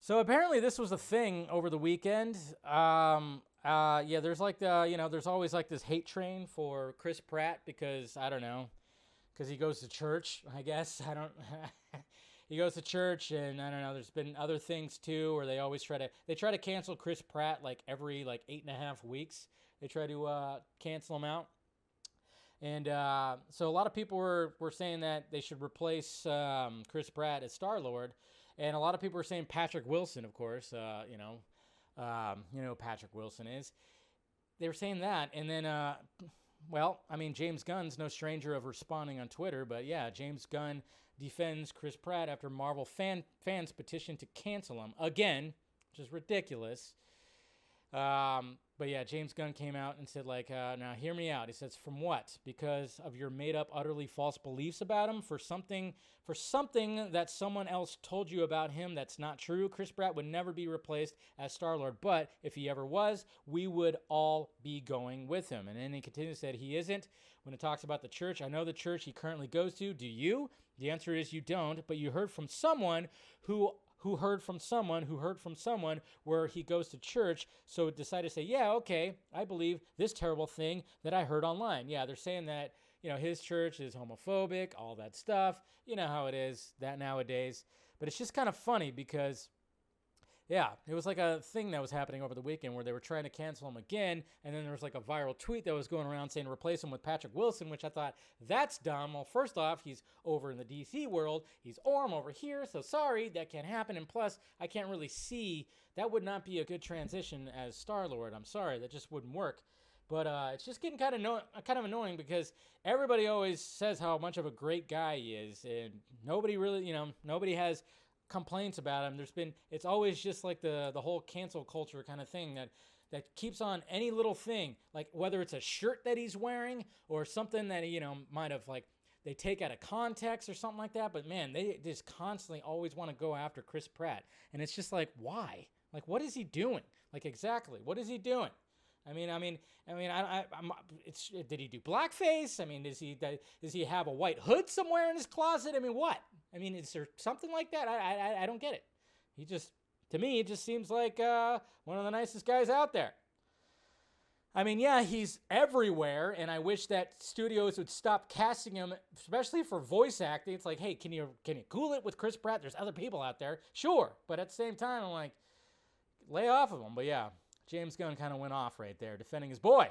So apparently this was a thing over the weekend. Yeah, there's like there's always like this hate train for Chris Pratt because I don't know, because he goes to church. I guess I don't. He goes to church, and I don't know. There's been other things too, where they always try to cancel Chris Pratt like every like 8.5 weeks. They try to cancel him out. And so a lot of people were saying that they should replace Chris Pratt as Star-Lord. And a lot of people were saying Patrick Wilson, of course. Patrick Wilson is. They were saying that. And then, James Gunn's no stranger of responding on Twitter. But yeah, James Gunn defends Chris Pratt after Marvel fans petitioned to cancel him. Again, which is ridiculous. But yeah, James Gunn came out and said, now hear me out. He says, from what? Because of your made up, utterly false beliefs about him? For something that someone else told you about him that's not true? Chris Pratt would never be replaced as Star-Lord, but if he ever was, we would all be going with him. And then he continues, said he isn't. When it talks about the church, I know the church he currently goes to. Do you? The answer is you don't, but you heard from someone who heard from someone where he goes to church, so decided to say, yeah, okay, I believe this terrible thing that I heard online. Yeah, they're saying that, his church is homophobic, all that stuff. You know how it is that nowadays. But it's just kind of funny because, yeah, it was like a thing that was happening over the weekend where they were trying to cancel him again, and then there was like a viral tweet that was going around saying replace him with Patrick Wilson, which I thought, that's dumb. Well, first off, he's over in the DC world. He's Orm over here, so sorry, that can't happen. And plus, I can't really see, that would not be a good transition as Star-Lord. I'm sorry, that just wouldn't work. But it's just getting kind of annoying because everybody always says how much of a great guy he is, and nobody really, nobody has complaints about him. It's always just like the whole cancel culture kind of thing that keeps on any little thing, like whether it's a shirt that he's wearing or something that he, might have like they take out of context or something like that. But man, they just constantly always want to go after Chris Pratt, and it's just like, why? Like, what is he doing? Like, exactly, what is he doing? Did he do blackface? I mean, does he have a white hood somewhere in his closet? I mean, what? I mean, is there something like that? I don't get it. To me, it just seems like one of the nicest guys out there. I mean, yeah, he's everywhere, and I wish that studios would stop casting him, especially for voice acting. It's like, hey, can you cool it with Chris Pratt? There's other people out there, sure, but at the same time, I'm like, lay off of him. But yeah, James Gunn kind of went off right there, defending his boy.